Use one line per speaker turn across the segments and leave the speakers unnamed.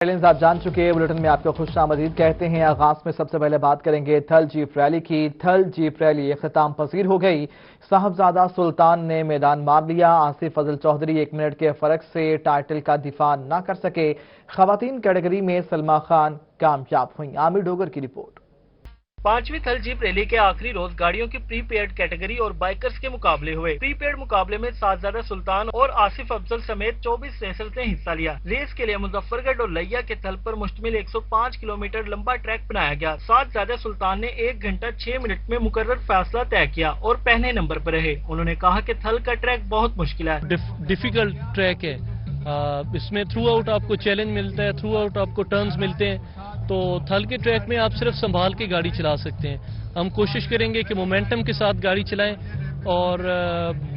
آپ جان چکے ہیں بلیٹن میں آپ کو خوش آمدید کہتے ہیں۔ آغاز میں سب سے پہلے بات کریں گے تھل جیپ ریلی کی۔ تھل جیپ ریلی اختتام پذیر ہو گئی۔ صاحبزادہ سلطان نے میدان مار لیا۔ آصف فضل چودھری 1 منٹ کے فرق سے ٹائٹل کا دفاع نہ کر سکے۔ خواتین کیٹیگری میں سلما خان کامیاب ہوئیں۔ عامر ڈوگر کی رپورٹ۔
5ویں تھل جیپ ریلی کے آخری روز گاڑیوں کی پری پیڈ کیٹیگری اور بائکرز کے مقابلے ہوئے۔ پری پیڈ مقابلے میں صاحبزادہ سلطان اور آصف افضل سمیت 24 ریسرز نے حصہ لیا۔ ریس کے لیے مظفر گڑھ اور لیا کے تھل پر مشتمل 105 کلومیٹر لمبا ٹریک بنایا گیا۔ صاحبزادہ سلطان نے 1 گھنٹہ 6 منٹ میں مقرر فاصلہ طے کیا اور پہلے نمبر پر رہے۔ انہوں نے کہا کہ تھل کا ٹریک بہت مشکل ہے،
ڈیفیکلٹ ٹریک ہے۔ اس میں تھرو آؤٹ آپ کو چیلنج ملتا ہے، تھرو آؤٹ آپ کو ٹرنز ملتے ہیں۔ تو تھل کے ٹریک میں آپ صرف سنبھال کے گاڑی چلا سکتے ہیں۔ ہم کوشش کریں گے کہ مومنٹم کے ساتھ گاڑی چلائیں اور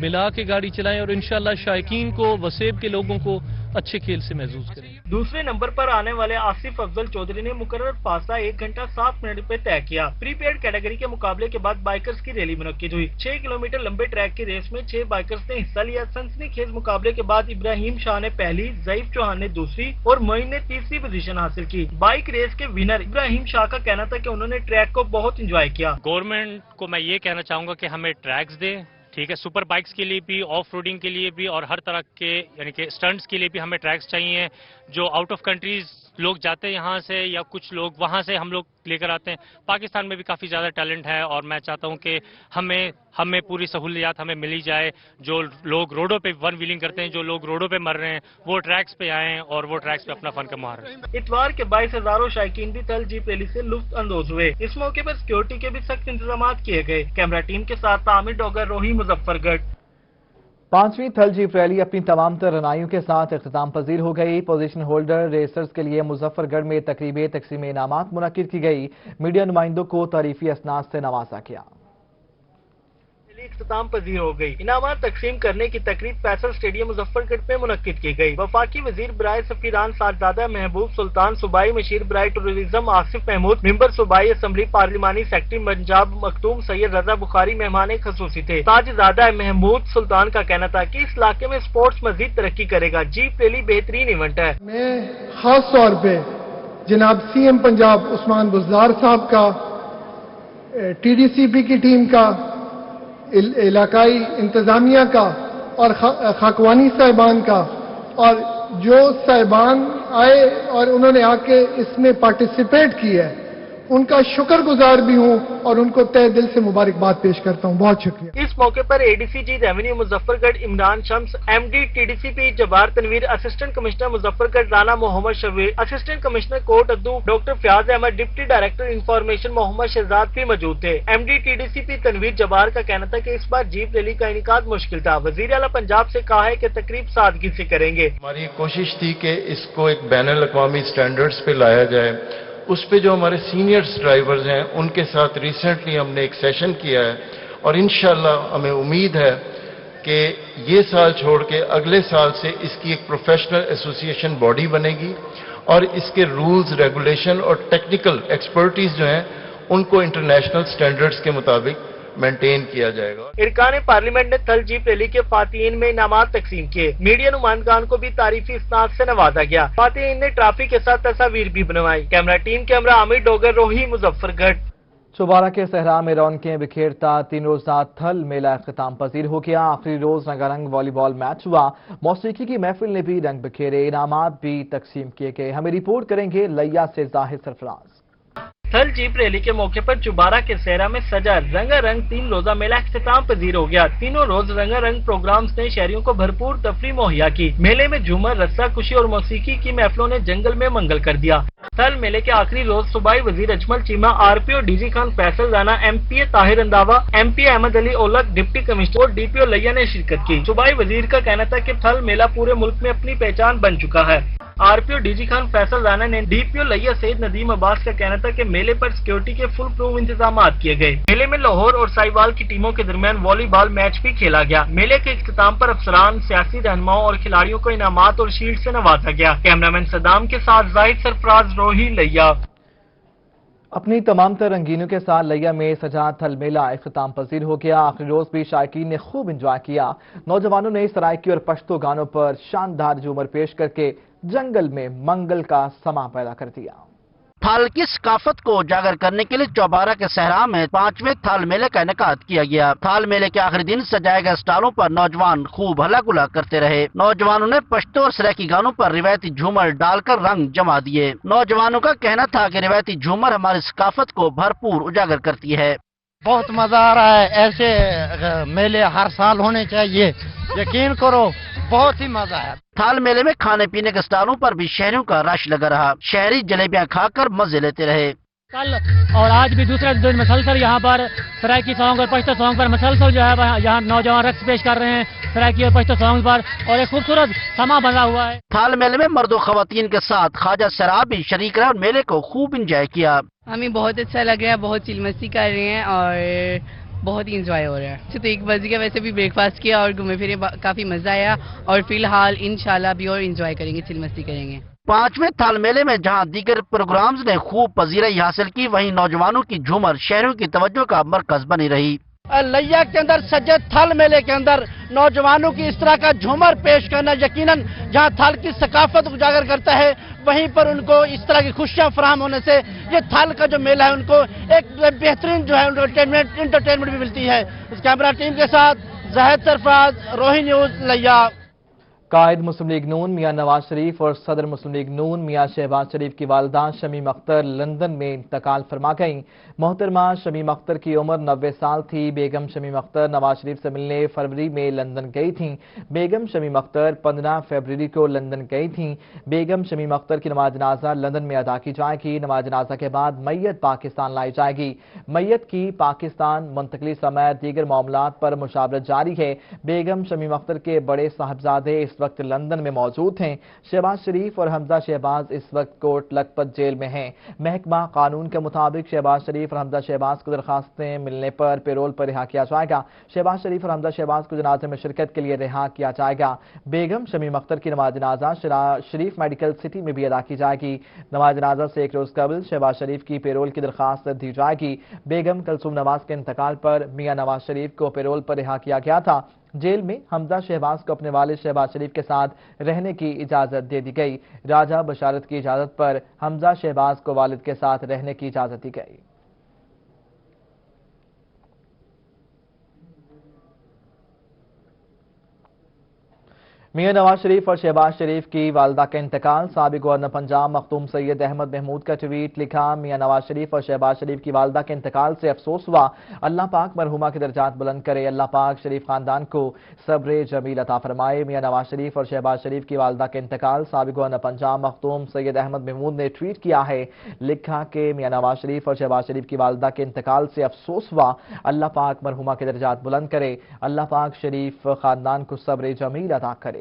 ملا کے گاڑی چلائیں اور انشاءاللہ شائقین کو، وسیب کے لوگوں کو اچھے کھیل سے محظوظ کریں۔
دوسرے نمبر پر آنے والے آصف افضل چودھری نے مقرر فاصلہ 1 گھنٹہ 7 منٹ پہ طے کیا۔ پری پیڈ کیٹیگری کے مقابلے کے بعد بائکرز کی ریلی منعقد ہوئی۔ 6 کلومیٹر لمبے ٹریک کی ریس میں 6 بائکرز نے حصہ لیا۔ سنسنی خیز مقابلے کے بعد ابراہیم شاہ نے پہلی، ضعیف چوہان نے دوسری اور معین نے تیسری پوزیشن حاصل کی۔ بائک ریس کے ونر ابراہیم شاہ کا کہنا تھا کہ انہوں نے ٹریک کو بہت انجوائے کیا۔
گورنمنٹ کو میں یہ کہنا چاہوں گا کہ ہمیں ٹریکس دے، ٹھیک ہے، سپر بائکس کے لیے بھی، آف روڈنگ کے لیے بھی اور ہر طرح کے یعنی کہ سٹنٹس کے لیے بھی ہمیں ٹریکس چاہیے۔ جو آؤٹ آف کنٹریز لوگ جاتے ہیں یہاں سے یا کچھ لوگ وہاں سے ہم لوگ لے کر آتے ہیں۔ پاکستان میں بھی کافی زیادہ ٹیلنٹ ہے اور میں چاہتا ہوں کہ ہمیں پوری سہولیات ہمیں ملی جائے۔ جو لوگ روڈوں پہ ون ویلنگ کرتے ہیں، جو لوگ روڈوں پہ مر رہے ہیں، وہ ٹریکس پہ آئیں اور وہ ٹریکس پہ اپنا فن کا مہار رہے ہیں۔
اتوار کے 22 ہزاروں شائقین بھی تھل جیپ ریلی سے لطف اندوز ہوئے۔ اس موقع پر سیکیورٹی کے بھی سخت انتظامات کیے گئے۔ کیمرہ ٹیم کے ساتھ عامر ڈوگر، روہی، مظفر گڑھ۔
5ویں تھل جیپ ریلی اپنی تمام تر رہنمائیوں کے ساتھ اختتام پذیر ہو گئی۔ پوزیشن ہولڈر ریسرز کے لیے مظفر گڑھ میں تقریب تقسیم انعامات منعقد کی گئی۔ میڈیا نمائندوں کو تعریفی اسناد سے نوازا گیا۔
اختتام پذیر ہو گئی۔ انعامات تقسیم کرنے کی تقریب فیصل اسٹیڈیم مظفر گڑھ میں منعقد کی گئی۔ وفاقی وزیر برائے سفیران صاحبزادہ محبوب سلطان، صوبائی مشیر برائے ٹورازم آصف محمود، ممبر صوبائی اسمبلی پارلیمانی سیکرٹری پنجاب مختوم سید رضا بخاری مہمان خصوصی تھے۔ صاحبزادہ محمود سلطان کا کہنا تھا کہ اس علاقے میں سپورٹس مزید ترقی کرے گا۔ جیپ ریلی بہترین ایونٹ ہے۔
میں خاص طور پہ جناب سی ایم پنجاب عثمان بزدار صاحب کا، ٹی ڈی سی پی کی ٹیم کا، علاقائی انتظامیہ کا اور خاکوانی صاحبان کا اور جو صاحبان آئے اور انہوں نے آ کے اس میں پارٹیسپیٹ کیا ہے، ان کا شکر گزار بھی ہوں اور ان کو تہ دل سے مبارکباد پیش کرتا ہوں۔ بہت شکریہ۔
اس موقع پر A D C G revenue Muzaffargarh Imran Shams, M D T D C P Jabbar Tanveer, assistant commissioner Muzaffargarh Rana Muhammad Shabbir, assistant commissioner Kot Addu doctor Fayyaz Ahmad, deputy director information Muhammad Shahzad بھی موجود تھے۔ M D T D C P Tanveer Jabbar کا کہنا تھا کہ اس بار جیپ ریلی کا انعقاد مشکل تھا۔ وزیر اعلیٰ پنجاب سے کہا ہے کہ تقریب سادگی سے کریں گے۔
ہماری کوشش تھی کہ اس کو ایک بین الاقوامی سٹینڈرڈز پہ لایا جائے۔ اس پہ جو ہمارے سینئرز ڈرائیورز ہیں ان کے ساتھ ریسنٹلی ہم نے ایک سیشن کیا ہے اور انشاءاللہ ہمیں امید ہے کہ یہ سال چھوڑ کے اگلے سال سے اس کی ایک پروفیشنل ایسوسی ایشن باڈی بنے گی اور اس کے رولز، ریگولیشن اور ٹیکنیکل ایکسپرٹیز جو ہیں ان کو انٹرنیشنل سٹینڈرڈز کے مطابق مینٹین کیا جائے گا۔
ارکان پارلیمنٹ نے تھل جیپ ریلی کے فاتحین میں انعامات تقسیم کیے۔ میڈیا نمائندگان کو بھی تعریفی اسناد سے نوازا گیا۔ فاتحین نے ٹرافی کے ساتھ تصاویر بھی بنوائی۔ کیمرہ ٹیم کیمرہ عامر ڈوگر، روہی، مظفر گڑھ۔
چوبارہ کے صحرا میں رونقیں بکھیرتا 3 روزہ تھل میلہ اختتام پذیر ہو گیا۔ آخری روز رنگا رنگ والی بال میچ ہوا۔ موسیقی کی محفل نے بھی رنگ بکھیرے، انعامات بھی تقسیم کیے گئے۔ ہمیں رپورٹ کریں گے لیا سے ظاہر سرفراز۔
تھل جیپ ریلی کے موقع پر چوبارہ کے صحرا میں سجا رنگا رنگ 3 روزہ میلہ اختتام پذیر ہو گیا۔ تینوں روز رنگا رنگ پروگرامز نے شہریوں کو بھرپور تفریح مہیا کی۔ میلے میں جھومر، رسہ کشی اور موسیقی کی محفلوں نے جنگل میں منگل کر دیا۔ تھل میلے کے آخری روز صوبائی وزیر Ajmal Cheema, R P O D G Khan Faisal Rana, M P A Tahir Indawa, M P A Ahmad Ali Aulakh, deputy commissioner اور ڈی پی او لیا نے شرکت کی۔ صوبائی وزیر کا کہنا تھا کہ تھل میلہ پورے ملک میں اپنی پہچان بن چکا ہے۔ R P O D G Khan Faisal Rana نے ڈی پی او لیا سید ندیم عباس کا کہنا تھا کہ میلے پر سیکیورٹی کے فل پروف انتظامات کیے گئے۔ میلے میں لاہور اور سائیوال کی ٹیموں کے درمیان والی بال میچ بھی کھیلا گیا۔ میلے کے اختتام پر افسران، سیاسی رہنماؤں اور کھلاڑیوں کو انعامات اور شیلڈ سے نوازا گیا۔ کیمرہ مین صدام کے ساتھ زاہد سرفراز، روہی، لیا۔
اپنی تمام تر رنگینیوں کے ساتھ لیا میں سجا تھل میلہ اختتام پذیر ہو گیا۔ آخری روز بھی شائقین نے خوب انجوائے کیا۔ نوجوانوں نے سرائکی اور پشتو گانوں پر شاندار جھومر پیش کر کے جنگل میں منگل کا سما پیدا کر دیا۔
تھال کی ثقافت کو اجاگر کرنے کے لیے چوبارہ کے صحرا میں 5ویں تھال میلے کا انعقاد کیا گیا۔ تھال میلے کے آخری دن سجائے گئے اسٹالوں پر نوجوان خوب ہلا گلا کرتے رہے۔ نوجوانوں نے پشتو اور سرائکی گانوں پر روایتی جھومر ڈال کر رنگ جما دیے۔ نوجوانوں کا کہنا تھا کہ روایتی جھومر ہماری ثقافت کو بھرپور اجاگر کرتی ہے۔
بہت مزہ آ رہا ہے، ایسے میلے ہر سال ہونے چاہیے، یقین کرو بہت ہی مزہ ہے۔
تھال میلے میں کھانے پینے کے اسٹالوں پر بھی شہریوں کا رش لگا رہا۔ شہری جلیبیاں کھا کر مزے لیتے رہے۔
کل اور آج بھی دوسرے دن مسلسل یہاں پر سرائکی سانگ اور پشتو سانگ پر مسلسل جو ہے یہاں نوجوان رقص پیش کر رہے ہیں سرائکی اور پشتو سانگ پر، اور ایک خوبصورت سما بنا ہوا ہے۔
تھال میلے میں مرد و خواتین کے ساتھ خواجہ سراب بھی شریک رہے اور میلے کو خوب انجوائے کیا۔
ہمیں بہت اچھا لگ رہا ہے، بہت چل مستی کر رہے ہیں اور بہت ہی انجوائے ہو رہا ہے۔ تو 1 بجے کا ویسے بھی بریک فاسٹ کیا اور گھومے پھرے، کافی مزہ آیا اور فی الحال انشاءاللہ بھی اور انجوائے کریں گے، چل مستی کریں گے۔
5ویں تھال میلے میں جہاں دیگر پروگرامز نے خوب پذیرائی حاصل کی، وہیں نوجوانوں کی جھومر شہریوں کی توجہ کا مرکز بنی رہی۔
لیا کے اندر سجے تھل میلے کے اندر نوجوانوں کی اس طرح کا جھومر پیش کرنا یقیناً جہاں تھل کی ثقافت اجاگر کرتا ہے، وہیں پر ان کو اس طرح کی خوشیاں فراہم ہونے سے یہ تھل کا جو میلہ ہے ان کو ایک بہترین جو ہے انٹرٹینمنٹ بھی ملتی ہے۔ اس کیمرہ ٹیم کے ساتھ زاہد سرفراز، روہی نیوز، لیا۔
قائد مسلم لیگ نون میاں نواز شریف اور صدر مسلم لیگ نون میاں شہباز شریف کی والدہ شمیم اختر لندن میں انتقال فرما گئیں۔ محترمہ شمیم اختر کی عمر 90 سال تھی۔ بیگم شمیم اختر نواز شریف سے ملنے فروری میں لندن گئی تھیں۔ بیگم شمیم اختر 15 فروری کو لندن گئی تھیں۔ بیگم شمیم اختر کی نماز جنازہ لندن میں ادا کی جائے گی۔ نماز جنازہ کے بعد میت پاکستان لائی جائے گی۔ میت کی پاکستان منتقلی سمیت دیگر معاملات پر مشاورت جاری ہے۔ بیگم شمیم اختر کے بڑے صاحبزادے اس وقت لندن میں موجود ہیں۔ شہباز شریف اور حمزہ شہباز اس وقت کوٹ لکھپت جیل میں ہیں۔ محکمہ قانون کے مطابق شہباز شریف اور حمزہ شہباز کو درخواستیں ملنے پر پیرول پر رہا کیا جائے گا۔ شہباز شریف اور حمزہ شہباز کو جنازے میں شرکت کے لیے رہا کیا جائے گا۔ بیگم شمیم اختر کی نماز جنازہ شریف میڈیکل سٹی میں بھی ادا کی جائے گی۔ نماز جنازہ سے 1 روز قبل شہباز شریف کی پیرول کی درخواست دی جائے گی۔ بیگم کلثوم نواز کے انتقال پر میاں نواز شریف کو پیرول پر رہا کیا گیا تھا۔ جیل میں حمزہ شہباز کو اپنے والد شہباز شریف کے ساتھ رہنے کی اجازت دے دی گئی۔ راجہ بشارت کی اجازت پر حمزہ شہباز کو والد کے ساتھ رہنے کی اجازت دی گئی۔ میاں نواز شریف اور شہباز شریف کی والدہ کا انتقال۔ سابق گورنر پنجاب مختوم سید احمد محمود کا ٹویٹ لکھا، میاں نواز شریف اور شہباز شریف کی والدہ کے انتقال سے افسوس ہوا۔ اللہ پاک مرحومہ کے درجات بلند کرے۔ اللہ پاک شریف خاندان کو صبر جمیل عطا فرمائے۔ میاں نواز شریف اور شہباز شریف کی والدہ کے انتقال۔ سابق گورنر پنجاب مختوم سید احمد محمود نے ٹویٹ کیا ہے، لکھا کہ میاں نواز شریف اور شہباز شریف کی والدہ کے انتقال سے افسوس ہوا۔ اللہ پاک مرحومہ کے درجات بلند کرے۔ اللہ پاک شریف خاندان کو صبر جمیل عطا کرے۔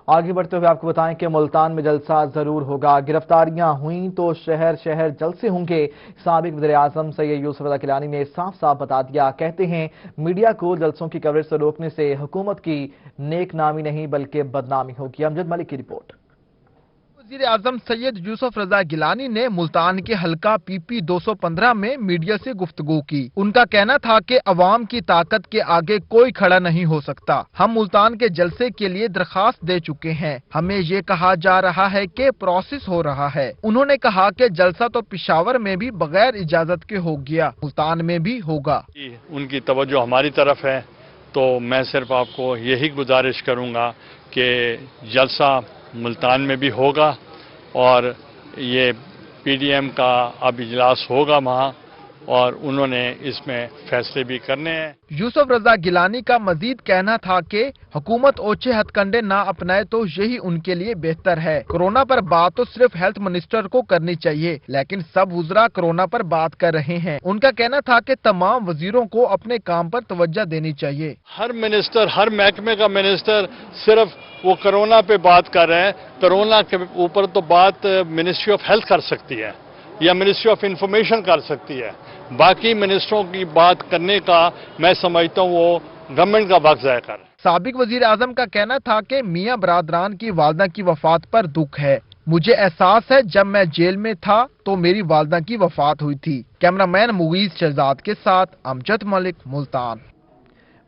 آگے بڑھتے ہوئے آپ کو بتائیں کہ ملتان میں جلسہ ضرور ہوگا۔ گرفتاریاں ہوئیں تو شہر شہر جلسے ہوں گے۔ سابق وزیر اعظم سید یوسف رضا گیلانی نے صاف صاف بتا دیا، کہتے ہیں میڈیا کو جلسوں کی کوریج سے روکنے سے حکومت کی نیک نامی نہیں بلکہ بدنامی ہوگی۔ امجد ملک کی رپورٹ۔
وزیر اعظم سید یوسف رضا گیلانی نے ملتان کے حلقہ پی پی 215 میں میڈیا سے گفتگو کی۔ ان کا کہنا تھا کہ عوام کی طاقت کے آگے کوئی کھڑا نہیں ہو سکتا۔ ہم ملتان کے جلسے کے لیے درخواست دے چکے ہیں۔ ہمیں یہ کہا جا رہا ہے کہ پروسیس ہو رہا ہے۔ انہوں نے کہا کہ جلسہ تو پشاور میں بھی بغیر اجازت کے ہو گیا، ملتان میں بھی ہوگا۔
ان کی توجہ ہماری طرف ہے تو میں صرف آپ کو یہی گزارش کروں گا کہ جلسہ ملتان میں بھی ہوگا اور یہ پی ڈی ایم کا اب اجلاس ہوگا وہاں اور انہوں نے اس میں فیصلے بھی کرنے ہیں۔
یوسف رضا گیلانی کا مزید کہنا تھا کہ حکومت اوچھے ہتھ کنڈے نہ اپنائے تو یہی ان کے لیے بہتر ہے۔ کرونا پر بات تو صرف ہیلتھ منسٹر کو کرنی چاہیے، لیکن سب وزراء کرونا پر بات کر رہے ہیں۔ ان کا کہنا تھا کہ تمام وزیروں کو اپنے کام پر توجہ دینی چاہیے۔
ہر منسٹر، ہر محکمے کا منسٹر صرف وہ کرونا پہ بات کر رہے ہیں۔ کرونا کے اوپر تو بات منسٹری آف ہیلتھ کر سکتی ہے یا منسٹری آف انفارمیشن کر سکتی ہے۔ باقی منسٹروں کی بات کرنے کا میں سمجھتا ہوں وہ गवर्नमेंट का वक्त ज़ाया कर रहे हैं।
साबिक वजीर आजम का कहना था कि मियां बरादरान की वालदा की वफात पर दुख है। मुझे एहसास है जब मैं जेल में था तो मेरी वालदा की वफात हुई थी। कैमरामैन मुगीज शहजाद के साथ अमजद मलिक, मुल्तान।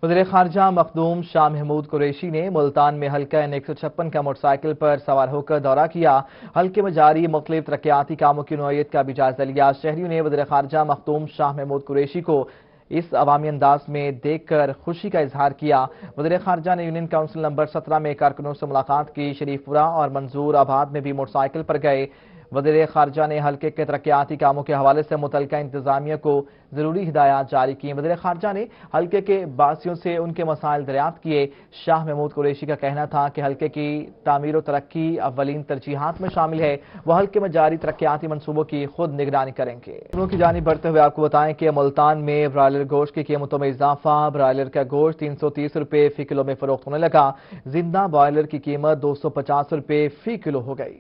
वज़ीर ख़ारजा मखदूम शाह महमूद कुरैशी ने मुल्तान में हल्का N156 का मोटरसाइकिल पर सवार होकर दौरा किया। हल्के में जारी मुख्तलिफ तरक्याती कामों की नौयत का भी जायजा लिया। शहरियों ने वज़ीर ख़ारजा मखदूम शाह महमूद कुरैशी को इस अवामी अंदाज में देखकर खुशी का इजहार किया। वज़ीर ख़ारजा ने यूनियन काउंसिल नंबर 17 में कारकुनों से मुलाकात की। शरीफपुरा और मंजूर आबाद में भी मोटरसाइकिल पर गए। वज़ीर ख़ारजा ने हल्के के तरक्याती कामों के हवाले से मुतल्लिका इंतजामिया को ज़रूरी हिदायत जारी की। वज़ीर ख़ारजा ने हल्के के बासियों से उनके मसाइल दरियाफ्त किए। शाह महमूद कुरैशी का कहना था कि हल्के की तामीर व तरक्की अव्वलीन तरजीहात में शामिल है। वह हल्के में जारी तरक्याती मनसूबों की खुद निगरानी करेंगे। की जानिब बढ़ते हुए आपको बताएं कि मुल्तान में ब्रायलर गोश्त की कीमतों में इजाफा। ब्रायलर का गोश्त 330 रुपये फी किलो में फरोख्त होने लगा। जिंदा ब्रायलर की कीमत 250 रुपये फी किलो हो गई।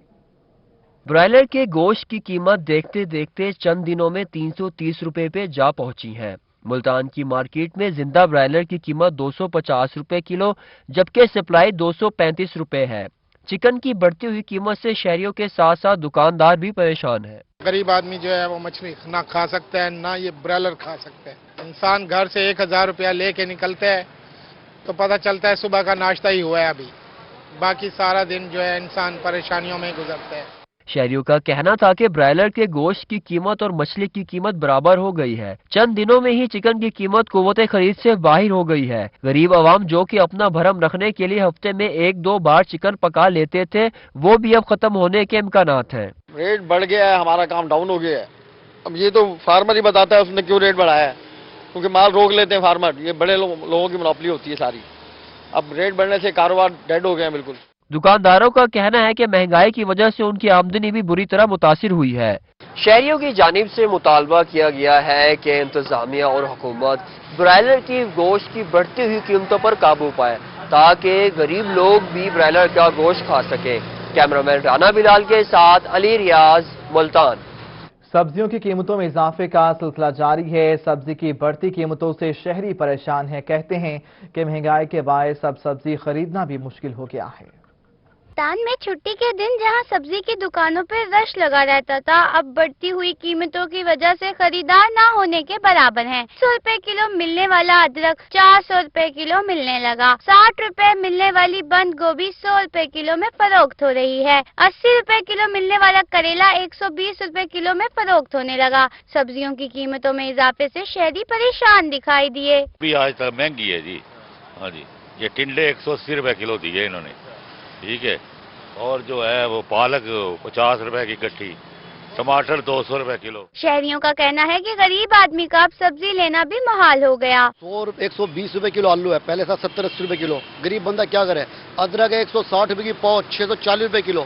ब्रायलर के गोश्त की कीमत देखते देखते चंद दिनों में 330 रुपए पे जा पहुंची है। मुल्तान की मार्केट में जिंदा ब्रायलर की कीमत 250 रुपए किलो जबकि सप्लाई 235 रुपए है। चिकन की बढ़ती हुई कीमत से शहरियों के साथ साथ दुकानदार भी परेशान है।
गरीब आदमी जो है वो मछली ना खा सकता है ना ये ब्रायलर खा सकता है। इंसान घर से 1000 रुपया लेके निकलता है तो पता चलता है सुबह का नाश्ता ही हुआ है अभी, बाकी सारा दिन जो है इंसान परेशानियों में गुजरता है।
शहरियों का कहना था कि ब्रायलर के गोश्त की कीमत और मछली की कीमत बराबर हो गई है। चंद दिनों में ही चिकन की कीमत कुव्वते खरीद से बाहर हो गई है। गरीब आवाम जो कि अपना भरम रखने के लिए हफ्ते में 1-2 बार चिकन पका लेते थे वो भी अब खत्म होने के इम्कानात हैं।
रेट बढ़ गया है, हमारा काम डाउन हो गया है। अब ये तो फार्मर ही बताता है उसने क्यों रेट बढ़ाया है, क्योंकि माल रोक लेते हैं फार्मर। ये बड़े लोगों की मोनोपोली होती है सारी। अब रेट बढ़ने से कारोबार डेड हो गया बिल्कुल।
दुकानदारों का कहना है कि महंगाई की वजह से उनकी आमदनी भी बुरी तरह मुतासिर हुई है। शहरियों की जानिब से मुतालबा किया गया है कि इंतजामिया और हुकूमत ब्रायलर की गोश्त की बढ़ती हुई कीमतों पर काबू पाए ताकि गरीब लोग भी ब्रायलर का गोश्त खा सके। कैमरामैन राना बिलाल के साथ अली रियाज, मुल्तान।
सब्जियों की कीमतों में इजाफे का सिलसिला जारी है। सब्जी की बढ़ती कीमतों से शहरी परेशान है। कहते हैं कि महंगाई के बायस अब सब्जी खरीदना भी मुश्किल हो गया है।
मुल्तान में छुट्टी के दिन जहां सब्जी की दुकानों पर रश लगा रहता था, अब बढ़ती हुई कीमतों की वजह से खरीदार ना होने के बराबर हैं। 100 रुपए किलो मिलने वाला अदरक 400 रुपए किलो मिलने लगा। 60 रुपए मिलने वाली बंद गोभी 100 रुपए किलो में फरोख्त हो रही है। 80 रुपए किलो मिलने वाला करेला 120 रुपए किलो में फरोख्त होने लगा। सब्जियों की कीमतों में इजाफे से शहरी परेशान दिखाई दिए।
आज तक महंगी है जी। हाँ जी, ये टिंडे 180 रुपए किलो दिए इन्होंने, ठीक है। और जो है वो पालक 50 रुपए की गट्ठी, टमाटर 200 रुपए किलो।
शहरियों का कहना है कि गरीब आदमी का अब सब्जी लेना भी मुहाल हो गया।
120 रुपए किलो आलू है, पहले था 70-80 रुपए किलो। गरीब बंदा क्या करे। अदरक है 160 रुपए की पाव, 640 रुपए किलो।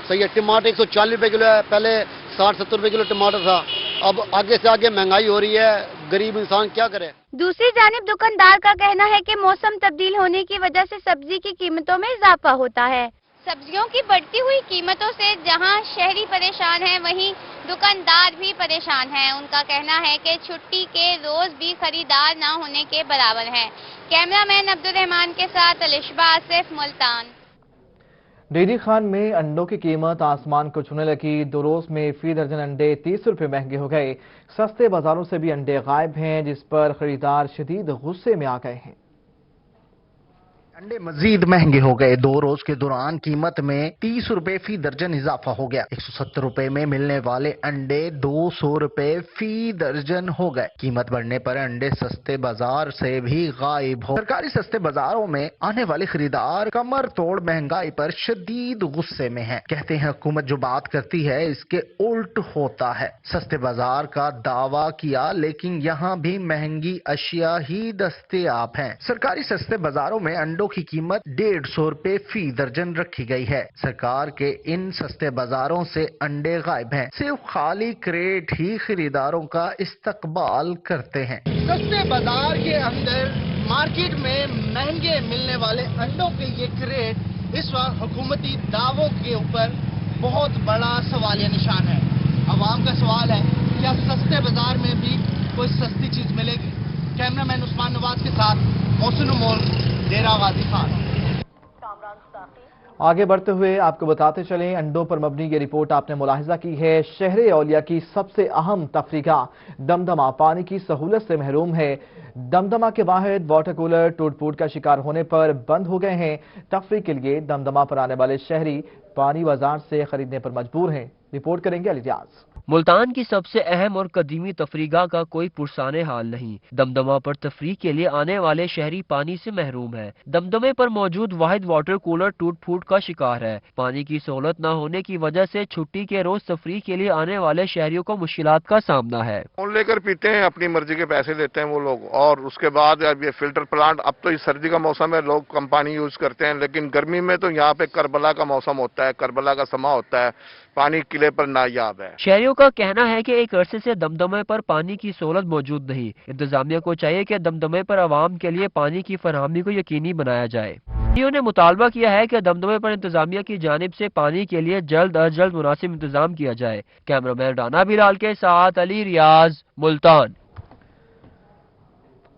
सही है। टमाटर 140 रुपए किलो है, पहले 60-70 रुपए किलो टमाटर था। अब आगे से आगे महंगाई हो रही है, गरीब इंसान क्या करे।
दूसरी जानिब दुकानदार का कहना है कि मौसम तब्दील होने की वजह से सब्जी की कीमतों में इजाफा होता है। सब्जियों की बढ़ती हुई कीमतों से जहां शहरी परेशान हैं, वहीं दुकानदार भी परेशान हैं। उनका कहना है कि छुट्टी के रोज भी खरीदार ना होने के बराबर हैं। कैमरामैन अब्दुल रहमान के साथ अलिशबा आसिफ, मुल्तान।
डेयरी खान में अंडों की कीमत आसमान को छूने लगी। 2 रोज में फी दर्जन अंडे 30 रुपए महंगे हो गए। सस्ते बाजारों से भी अंडे गायब हैं, जिस पर खरीदार शदीद गुस्से में आ गए हैं।
अंडे मजीद महंगे हो गए। 2 रोज के दौरान कीमत में 30 रुपए फी दर्जन इजाफा हो गया। 170 रुपए में मिलने वाले अंडे 200 रुपए फी दर्जन हो गए। कीमत बढ़ने पर अंडे सस्ते बाजार से भी गायब हो। सरकारी सस्ते बाजारों में आने वाले खरीदार कमर तोड़ महंगाई पर शदीद गुस्से में हैं। कहते हैं हुकूमत जो बात करती है इसके उल्ट होता है। सस्ते बाजार का दावा किया, लेकिन यहाँ भी महंगी अशिया ही दस्तयाब हैं। सरकारी सस्ते बाजारों में अंडों की कीमत 150 रुपए फी दर्जन रखी गई है। सरकार के इन सस्ते बाजारों से अंडे गायब हैं। सिर्फ खाली क्रेट ही खरीदारों का इस्तकबाल करते हैं।
सस्ते बाजार के अंदर मार्केट में महंगे मिलने वाले अंडों के ये क्रेट इस वक्त हुकूमती दावों के ऊपर बहुत बड़ा सवालिया निशान है। आवाम का सवाल है, क्या सस्ते बाजार में भी कोई सस्ती चीज मिलेगी? कैमरामैन उस्मान नवाज के साथ
मोहसिन उमर, डेरा गाजी खान।
आगे बढ़ते हुए आपको बताते चलें, अंडों पर मबनी ये रिपोर्ट आपने मुलाहिजा की है। शहर औलिया की सबसे अहम तफरीगाह दमदमा पानी की सहूलत से महरूम है। दमदमा के वाहिद वाटर कूलर टूट फूट का शिकार होने पर बंद हो गए हैं। तफरी के लिए दमदमा पर आने वाले शहरी पानी बाजार से खरीदने पर मजबूर हैं। रिपोर्ट करेंगे अली रियाज।
मुल्तान की सबसे अहम और कदीमी तफरीगाह का कोई पुरसाने हाल नहीं। दमदमा पर तफरीह के लिए आने वाले शहरी पानी से महरूम है। दमदमे पर मौजूद वाहिद वाटर कूलर टूट फूट का शिकार है। पानी की सहूलत न होने की वजह से छुट्टी के रोज तफरीह के लिए आने वाले शहरियों को मुश्किलात का सामना है।
फोन लेकर पीते हैं, अपनी मर्जी के पैसे देते हैं वो लोग, और उसके बाद अब ये फिल्टर प्लांट, अब तो इस सर्दी का मौसम है, लोग कम पानी यूज करते हैं, लेकिन गर्मी में तो यहाँ पे करबला का मौसम होता है, करबला का समा होता है, पानी किले पर नायाब है।
शहरियों का कहना है कि एक अरसे से दमदमे पर पानी की सहूलत मौजूद नहीं। इंतजामिया को चाहिए कि दमदमे पर आवाम के लिए पानी की फरहमी को यकीनी बनाया जाए। शहरियों ने मुतालबा किया है कि दमदमे पर इंतजामिया की जानिब से पानी के लिए जल्द अज जल्द मुनासिब इंतजाम किया जाए। कैमरामैन राना बिलाल के साथ अली रियाज, मुल्तान।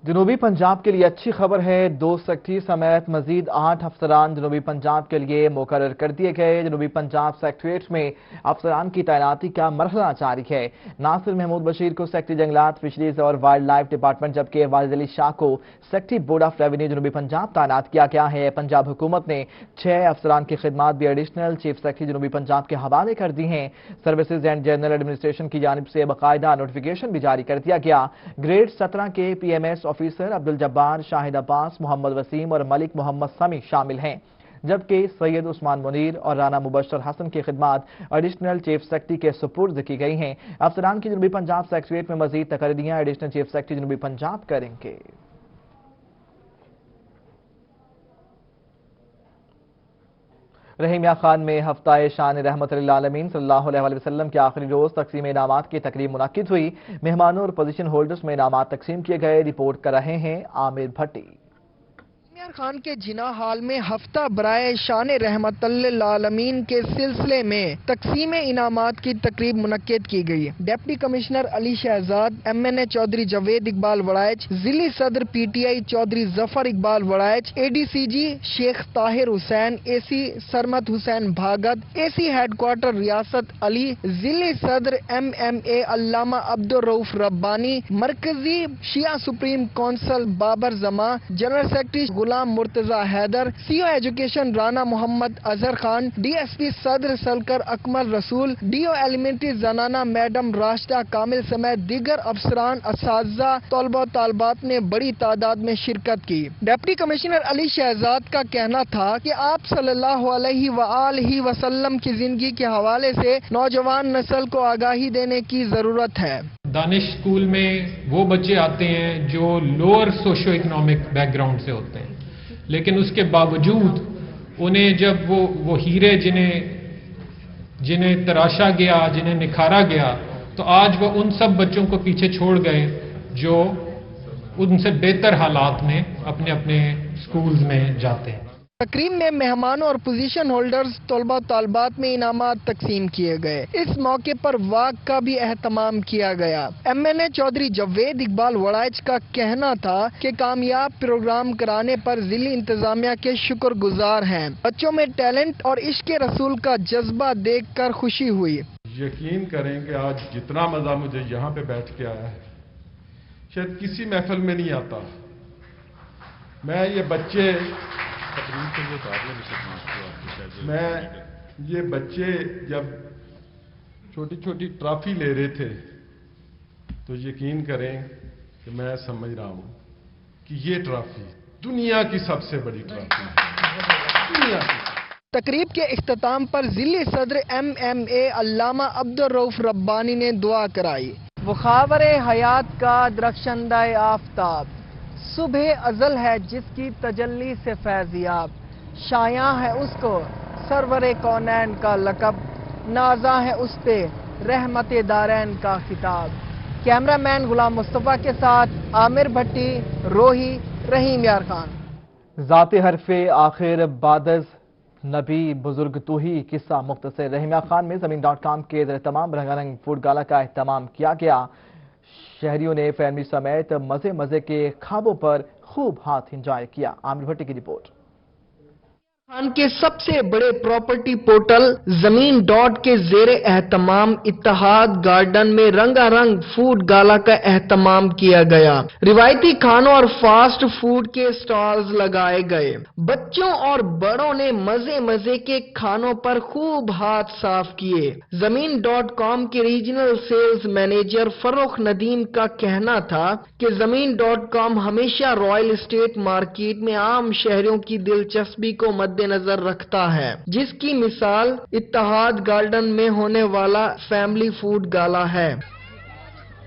जनूबी पंजाब के लिए अच्छी खबर है। 2 सेक्रेटरी समेत मजीद 8 अफसरान जनूबी पंजाब के लिए मुकर्रर कर दिए गए। जनूबी पंजाब सेक्रेटरीट में अफसरान की तैनाती का मरहला जारी है। नासिर महमूद बशीर को सेक्रेटरी जंगलात, फिशरीज और वाइल्ड लाइफ डिपार्टमेंट, जबकि वाजिद अली शाह को सेक्रेटरी बोर्ड ऑफ रेवेन्यू जनूबी पंजाब तैनात किया गया है। पंजाब हुकूमत ने 6 अफसरान की खिदमात भी एडिशनल चीफ सेक्रेटरी जनूबी पंजाब के हवाले कर दी हैं। सर्विसेज एंड जनरल एडमिनिस्ट्रेशन की जानिब से बाकायदा नोटिफिकेशन भी जारी कर दिया गया। ग्रेड 17 के PMS ऑफिसर अब्दुल जब्बार, शाहिद अब्बास, मोहम्मद वसीम और मलिक मोहम्मद समी शामिल हैं, जबकि सैयद उस्मान मुनीर और राना मुबशर हसन की खिदमात एडिशनल चीफ सेक्रेटरी के सुपुर्द की गई हैं। अफसरान की जनूबी पंजाब सेक्रेटरीट में मजीद तकरीरियां एडिशनल चीफ सेक्रेटरी जनूबी पंजाब करेंगे। रहीमिया खान में हफ्ताए शान रहमत लिल आलमीन सल्लल्लाहु अलैहि वसल्लम के आखिरी रोज तकसीम इनामात की तकरीब मुनक्किद हुई। मेहमानों और पोजीशन होल्डर्स में इनामात तकसीम किए गए। रिपोर्ट कर रहे हैं आमिर भट्टी।
खान के जिना हाल में हफ्ता बराए शान रहमतुल्लिल आलमीन के सिलसिले में तकसीम इनामात की तकरीब मुनक्किद की गई। Deputy commissioner Ali Shahzad, MNA Chaudhry Javed Iqbal Waraich, जिली सदर PTI Chaudhary Zafar Iqbal Waraich, ADCG Sheikh Tahir Hussain, AC सरमत Hussain भागत, AC हेडक्वार्टर रियासत अली, जिली सदर MMA अल्लामा अब्दुल रऊफ रब्बानी, मरकजी शिया सुप्रीम काउंसिल बाबर जमा, general secretary Ghulam Murtaza Haider, CO education Rana Muhammad Azhar Khan, DSP सदर सलकर अकमल रसूल, DO एलिमेंट्री जनाना मैडम राशिदा कामिल समेत दीगर अफसरान, असातिज़ा, तलबा तालबात ने बड़ी तादाद में शिरकत की। डिप्टी कमिश्नर अली शहजाद का कहना था कि आप सल्लल्लाहु अलैहि वसल्लम की जिंदगी के हवाले से नौजवान नस्ल को आगाही देने की जरूरत है।
दानिश स्कूल में वो बच्चे आते हैं जो लोअर सोशो इकोनॉमिक बैकग्राउंड से होते हैं, लेकिन उसके बावजूद उन्हें जब वो हीरे जिन्हें तराशा गया, जिन्हें निखारा गया, तो आज वो उन सब बच्चों को पीछे छोड़ गए जो उनसे बेहतर हालात में अपने अपने स्कूल्स में जाते हैं।
तकरीब में मेहमानों और पोजीशन होल्डर्स, तलबा तालबात में इनामात तकसीम किए गए। इस मौके पर वाक का भी एहतमाम किया गया। MNA चौधरी जावेद इकबाल वड़ाइच का कहना था कि कामयाब प्रोग्राम कराने पर जिली इंतजामिया के शुक्रगुजार हैं। बच्चों में टैलेंट और इश्क रसूल का जज्बा देखकर खुशी हुई।
यकीन करें कि आज जितना मजा मुझे यहाँ पे बैठ के आया है शायद किसी महफिल में नहीं आता। मैं ये बच्चे जब छोटी छोटी ट्रॉफी ले रहे थे तो यकीन करें कि मैं समझ रहा हूं कि ये ट्रॉफी दुनिया की सबसे बड़ी ट्रॉफी दुनिया की।
तकरीब के इख्तिताम पर जिले सदर MMA अल्लामा अब्दुल रऊफ रब्बानी ने दुआ कराई। बुखावर हयात का दरख्शंदा आफताब, सुबह अजल है जिसकी तजल्ली से फैजियाब, शाया है उसको सरवरे कौनैन का लकब, नाजा है उस पे रहमत दारैन का खिताब। कैमरामैन गुलाम मुस्तफ़ा के साथ आमिर भट्टी, रोही, रहीम यार खान।
ज़ाते हरफे आखिर बादज नबी बुजुर्ग तो ही किस्सा मुख्तसर। रहीमिया खान में ज़मीन.com के तमाम रंगारंग फूड गाला का एहतमाम किया गया। शहरियों ने फैमिली समेत मजे मजे के खाबों पर खूब हाथ एंजॉय किया। आमिर भट्टी की रिपोर्ट।
खान के सबसे बड़े प्रॉपर्टी पोर्टल जमीन डॉट के जेरे एहतमाम इत्तेहाद गार्डन में रंगारंग फूड गाला का एहतमाम किया गया। रिवायती खानों और फास्ट फूड के स्टॉल्स लगाए गए। बच्चों और बड़ों ने मजे मजे के खानों पर खूब हाथ साफ किए। Zameen.com के regional sales manager Farrukh Nadeem का कहना था कि Zameen.com हमेशा रॉयल एस्टेट मार्केट में आम शहरियों की दिलचस्पी को नजर रखता है, जिसकी मिसाल इत्तेहाद गार्डन में होने वाला फैमिली फूड गाला है।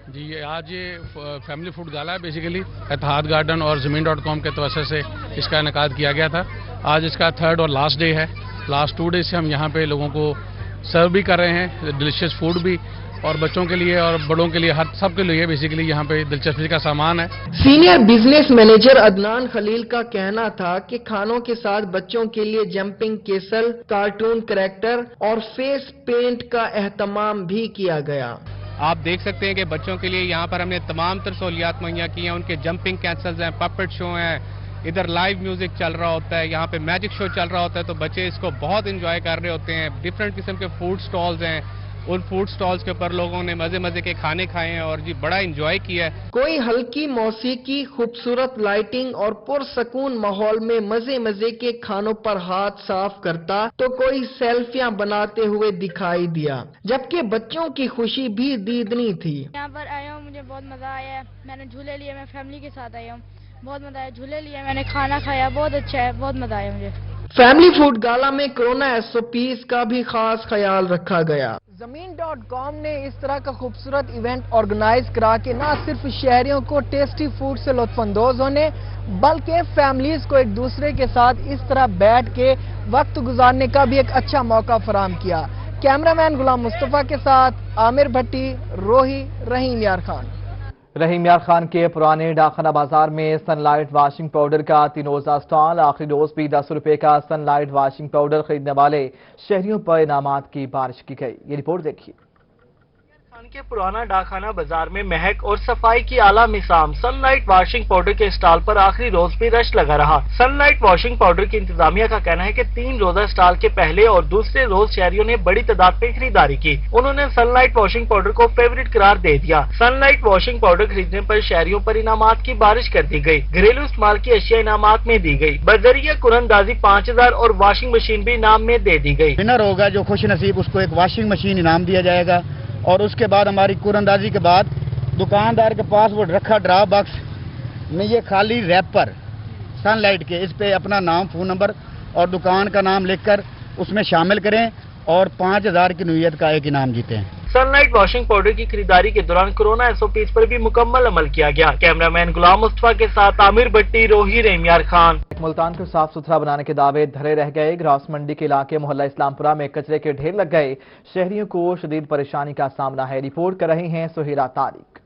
जी आज ये फैमिली फूड गाला है, बेसिकली इत्तेहाद गार्डन और Zameen.com के तवज्जो से इसका इनेकाद किया गया था। आज इसका 3rd और लास्ट डे है। लास्ट 2 डे से हम यहाँ पे लोगों को सर्व भी कर रहे हैं, डिलीशियस फूड भी, और बच्चों के लिए और बड़ों के लिए, हर सबके लिए बेसिकली यहाँ पे दिलचस्पी का सामान है।
Senior business manager Adnan Khalil का कहना था कि खानों के साथ बच्चों के लिए जंपिंग केसल, कार्टून कैरेक्टर और फेस पेंट का एहतमाम भी किया गया।
आप देख सकते हैं कि बच्चों के लिए यहाँ पर हमने तमाम तर सहूलियात मुहैया की हैं। उनके जंपिंग कैसल्स हैं, पपेट शो हैं, इधर लाइव म्यूजिक चल रहा होता है, यहाँ पे मैजिक शो चल रहा होता है, तो बच्चे इसको बहुत इंजॉय कर रहे होते हैं। डिफरेंट किस्म के फूड स्टॉल्स हैं, उन फूड स्टॉल्स के ऊपर लोगों ने मजे मजे के खाने खाए हैं और जी बड़ा एंजॉय किया है।
कोई हल्की मौसीकी, खूबसूरत लाइटिंग और पुरसकून माहौल में मजे मजे के खानों पर हाथ साफ करता तो कोई सेल्फियां बनाते हुए दिखाई दिया, जबकि बच्चों की खुशी भी दीदनी थी।
यहाँ पर आया हूँ, मुझे बहुत मजा आया है। मैंने झूले लिए, मैं फैमिली के साथ आया हूँ, बहुत मजा आया। झूले लिए, मैंने खाना खाया, बहुत अच्छा है, बहुत मजा आया मुझे।
फैमिली फूड गाला में कोरोना SOPs का भी खास ख्याल रखा गया। Zameen.com ने इस तरह का खूबसूरत इवेंट ऑर्गेनाइज करा के न सिर्फ शहरियों को टेस्टी फूड से लुत्फानंदोज होने, बल्कि फैमिलीज को एक दूसरे के साथ इस तरह बैठ के वक्त गुजारने का भी एक अच्छा मौका फराहम किया। कैमरामैन गुलाम मुस्तफा के साथ आमिर भट्टी, रोही, रहीम यार खान।
रहीम यार खान के पुराने डाकखाना बाजार में सनलाइट वॉशिंग पाउडर का 3 रोजा स्टॉल। आखिरी रोज भी 10 रुपए का सनलाइट वॉशिंग पाउडर खरीदने वाले शहरियों पर इनामात की बारिश की गई। ये रिपोर्ट देखिए।
के पुराना डाकखाना बाजार में महक और सफाई की आला मिसाम सनलाइट वॉशिंग पाउडर के स्टॉल पर आखिरी रोज भी रश लगा रहा। सनलाइट वॉशिंग पाउडर की इंतजामिया का कहना है कि 3 रोजा स्टॉल के पहले और दूसरे रोज शहरियों ने बड़ी तादाद में खरीदारी की। उन्होंने सनलाइट वॉशिंग पाउडर को फेवरेट करार दे दिया। सनलाइट वॉशिंग पाउडर खरीदने पर शहरियों पर इनामात की बारिश कर दी गई। घरेलू इस्तेमाल की अशिया इनामात में दी गई। बजरिया कुरंदाजी 5000 और वॉशिंग मशीन भी इनाम में दे दी गई।
विनर होगा जो खुश नसीब, उसको एक वॉशिंग मशीन इनाम दिया जाएगा। और उसके बाद हमारी कुरंदाजी के बाद दुकानदार के पास वो रखा ड्रॉप बॉक्स में ये खाली रैपर सनलाइट के, इस पे अपना नाम, फोन नंबर और दुकान का नाम लिखकर उसमें शामिल करें और 5000 की नुयत का एक इनाम जीते हैं।
सनलाइट वॉशिंग पाउडर की खरीदारी के दौरान कोरोना SOPs पर भी मुकम्मल अमल किया गया। कैमरामैन गुलाम मुस्तफा के साथ आमिर भट्टी, रोही, रेमियार खान।
मुल्तान को साफ सुथरा बनाने के दावे धरे रह गए। ग्रास मंडी के इलाके मोहल्ला इस्लामपुरा में कचरे के ढेर लग गए। शहरियों को शदीद परेशानी का सामना है। रिपोर्ट कर रही हैं सुहेरा तारिक।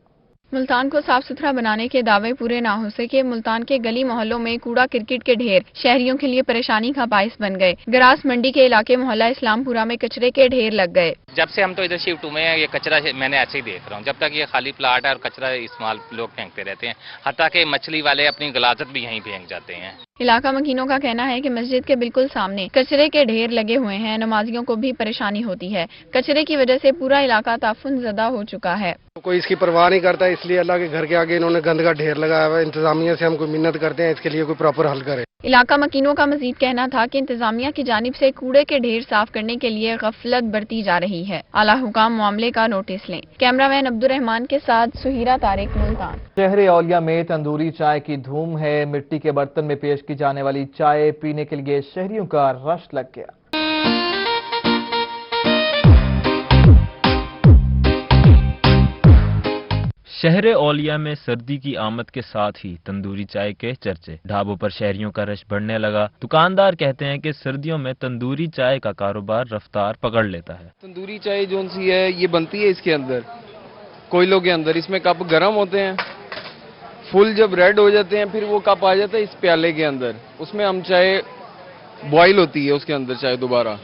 मुल्तान को साफ सुथरा बनाने के दावे पूरे ना हो सके। मुल्तान के गली मोहल्लों में कूड़ा क्रिकेट के ढेर शहरियों के लिए परेशानी का बाइस बन गए। ग्रास मंडी के इलाके मोहल्ला इस्लामपुरा में कचरे के ढेर लग गए।
जब से हम तो इधर शिफ्ट हुए हैं, ये कचरा मैंने ऐसे ही देख रहा हूँ। जब तक ये खाली प्लाट है और कचरा इस्तेमाल लोग फेंकते रहते हैं, हत्ता के मछली वाले अपनी गलाजत भी यहीं फेंक जाते हैं।
इलाका मकीनों का कहना है कि मस्जिद के बिल्कुल सामने कचरे के ढेर लगे हुए हैं। नमाजियों को भी परेशानी होती है। कचरे की वजह से पूरा इलाका ताफुन ज़दा हो चुका है।
कोई इसकी परवाह नहीं करता, इसलिए अल्लाह के घर के आगे इन्होंने गंद का ढेर लगाया हुआ है। इंतजामिया से हम कोई मिन्नत करते हैं, इसके लिए कोई प्रॉपर हल करे।
इलाका मकीनों का मजीद कहना था कि इंतजामिया की जानिब से कूड़े के ढेर साफ करने के लिए गफलत बरती जा रही है। आला हुकाम मामले का नोटिस लें। कैमरामैन अब्दुर्रहमान के साथ सुहीरा तारिक, मुल्तान।
शहर औलिया में तंदूरी चाय की धूम है। मिट्टी के बर्तन में पेश की जाने वाली चाय पीने के लिए शहरियों का रश लग गया।
शहर औलिया में सर्दी की आमद के साथ ही तंदूरी चाय के चर्चे। ढाबों पर शहरियों का रश बढ़ने लगा। दुकानदार कहते हैं कि सर्दियों में तंदूरी चाय का कारोबार रफ्तार पकड़ लेता है।
तंदूरी चाय जो सी है ये बनती है इसके अंदर कोयलों के अंदर। इसमें कप गर्म होते हैं, फुल जब रेड हो जाते हैं फिर वो कप आ जाता है इस प्याले के अंदर। उसमें हम चाय बॉईल होती है उसके अंदर चाय दोबारा।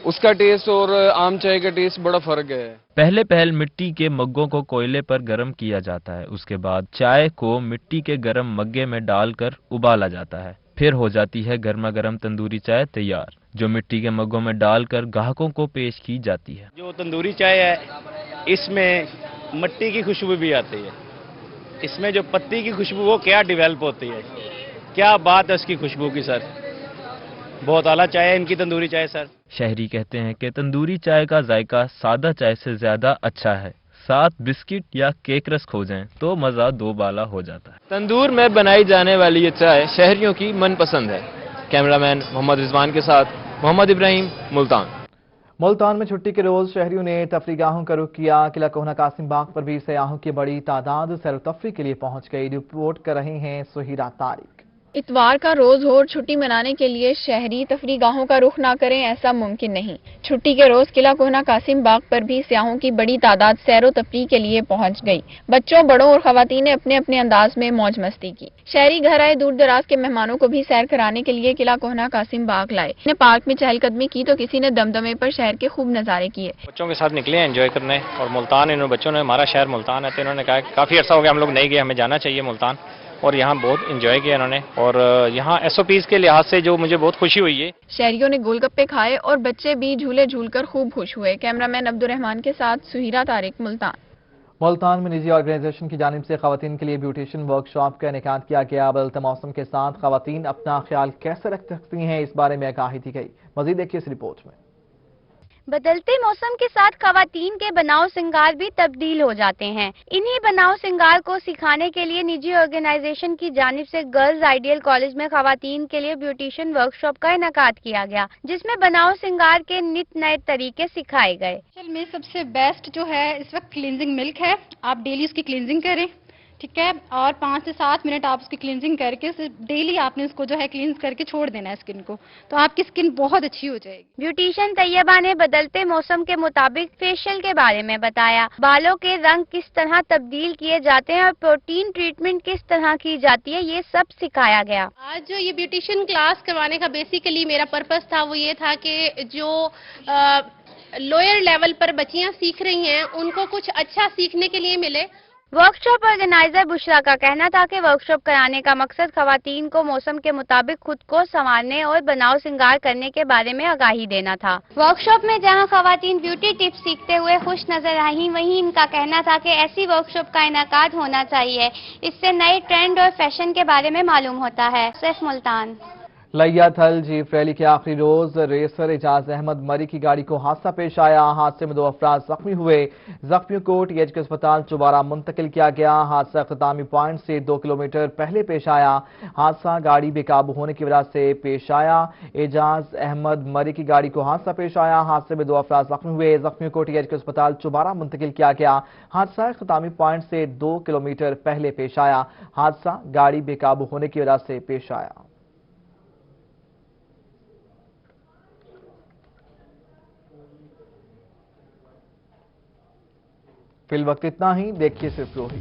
اس کا ٹیسٹ اور عام چائے کا ٹیسٹ بڑا فرق ہے.
پہلے مٹی کے مگوں کو کوئلے پر گرم کیا جاتا ہے. اس کے بعد چائے کو مٹی کے گرم مگے میں ڈال کر ابالا جاتا ہے. پھر ہو جاتی ہے گرما گرم تندوری چائے تیار، جو مٹی کے مگوں میں ڈال کر گاہکوں کو پیش کی جاتی ہے.
جو تندوری چائے ہے اس میں مٹی کی خوشبو بھی آتی ہے. اس میں جو پتی کی خوشبو وہ کیا ڈیولپ ہوتی ہے، کیا بات ہے اس کی خوشبو کی سر. بہت اعلیٰ چائے ہے ان کی تندوری چائے سر.
شہری کہتے ہیں کہ تندوری چائے کا ذائقہ سادہ چائے سے زیادہ اچھا ہے. ساتھ بسکٹ یا کیک رس کھو جائیں تو مزہ دو بالا ہو جاتا ہے. تندور میں بنائی جانے والی یہ چائے شہریوں کی من پسند ہے. کیمرامین محمد رضوان کے ساتھ محمد ابراہیم، ملتان.
ملتان میں چھٹی کے روز شہریوں نے تفریح گاہوں کا رخ کیا. قلعہ کوہنہ قاسم باغ پر بھی سیاحوں کی بڑی تعداد سیر و تفریح کے لیے پہنچ گئی. رپورٹ کر رہے ہیں سہیرا طارق.
اتوار کا روز ہو اور چھٹی منانے کے لیے شہری تفریح گاہوں کا رخ نہ کریں ایسا ممکن نہیں. چھٹی کے روز قلعہ کوہنہ قاسم باغ پر بھی سیاحوں کی بڑی تعداد سیر و تفریح کے لیے پہنچ گئی. بچوں، بڑوں اور خواتین نے اپنے اپنے انداز میں موج مستی کی. شہری گھر آئے دور دراز کے مہمانوں کو بھی سیر کرانے کے لیے قلعہ کوہنہ قاسم باغ لائے. نے پارک میں چہل قدمی کی تو کسی نے دمدمے پر شہر کے خوب نظارے کیے.
بچوں کے ساتھ نکلے ہیں انجوائے کرنے، اور ملتان انہوں بچوں نے، ہمارا شہر ملتان ہے تو انہوں نے کہا کہ کافی عرصہ ہو گیا ہم لوگ نہیں گئے، ہمیں جانا چاہیے ملتان، اور یہاں بہت انجوائے کیا انہوں نے. اور یہاں ایس او پیز کے لحاظ سے جو مجھے بہت خوشی ہوئی ہے،
شہریوں نے گول گپے کھائے اور بچے بھی جھولے جھول کر خوب خوش ہوئے. کیمرامین عبدالرحمان کے ساتھ سہیرا طارق، ملتان.
ملتان میں نجی آرگنائزیشن کی جانب سے خواتین کے لیے بیوٹیشن ورک شاپ کا انعقاد کیا گیا. بدلتے موسم کے ساتھ خواتین اپنا خیال کیسے رکھ سکتی ہیں، اس بارے میں آگاہی دی گئی. مزید دیکھیے اس رپورٹ میں.
بدلتے موسم کے ساتھ خواتین کے بناؤ سنگار بھی تبدیل ہو جاتے ہیں. انہی بناؤ سنگار کو سکھانے کے لیے نجی آرگنائزیشن کی جانب سے گرلز آئیڈیل کالج میں خواتین کے لیے بیوٹیشن ورک شاپ کا انعقاد کیا گیا، جس میں بناؤ سنگار کے نت نئے طریقے سکھائے گئے.
میں سب سے بیسٹ جو ہے اس وقت کلینزنگ ملک ہے. آپ ڈیلی اس کی کلینزنگ کریں، ٹھیک ہے، اور 5 سے 7 منٹ آپ اس کی کلینزنگ کر کے ڈیلی آپ نے اس کو جو ہے کلینز کر کے چھوڑ دینا ہے اسکن کو، تو آپ کی اسکن بہت اچھی ہو جائے گی.
بیوٹیشن طیبہ نے بدلتے موسم کے مطابق فیشل کے بارے میں بتایا. بالوں کے رنگ کس طرح تبدیل کیے جاتے ہیں اور پروٹین ٹریٹمنٹ کس طرح کی جاتی ہے، یہ سب سکھایا گیا.
آج جو یہ بیوٹیشن کلاس کروانے کا بیسیکلی میرا پرپس تھا وہ یہ تھا کہ جو لوئر لیول پر بچیاں سیکھ رہی ہیں ان کو کچھ اچھا سیکھنے کے لیے ملے.
ورک شاپ آرگنائزر بشرا کا کہنا تھا کہ ورک شاپ کرانے کا مقصد خواتین کو موسم کے مطابق خود کو سنوارنے اور بناؤ سنگار کرنے کے بارے میں آگاہی دینا تھا. ورک شاپ میں جہاں خواتین بیوٹی ٹپس سیکھتے ہوئے خوش نظر آئیں، وہیں ان کا کہنا تھا کہ ایسی ورک شاپ کا انعقاد ہونا چاہیے. اس سے نئے ٹرینڈ اور فیشن کے بارے میں معلوم ہوتا ہے. صرف ملتان.
لیا تھل جیپ ریلی کے آخری روز ریسر اعجاز احمد مری کی گاڑی کو حادثہ پیش آیا. حادثے میں 2 افراد زخمی ہوئے. زخمیوں کو ٹی ایچ کے اسپتال چوبارہ منتقل کیا گیا. حادثہ اختتامی پوائنٹ سے 2 کلومیٹر پہلے پیش آیا. حادثہ گاڑی بے قابو ہونے کی وجہ سے پیش آیا. اعجاز احمد مری کی گاڑی کو حادثہ پیش آیا. حادثے میں 2 افراد زخمی ہوئے. زخمیوں کو ٹی ایچ کے اسپتال چوبارہ منتقل کیا گیا. حادثہ اختتامی پوائنٹ سے 2 کلومیٹر پہلے پیش آیا. حادثہ گاڑی بے قابو ہونے کی وجہ سے پیش آیا. فی الوقت اتنا ہی. دیکھیے صرف روہی.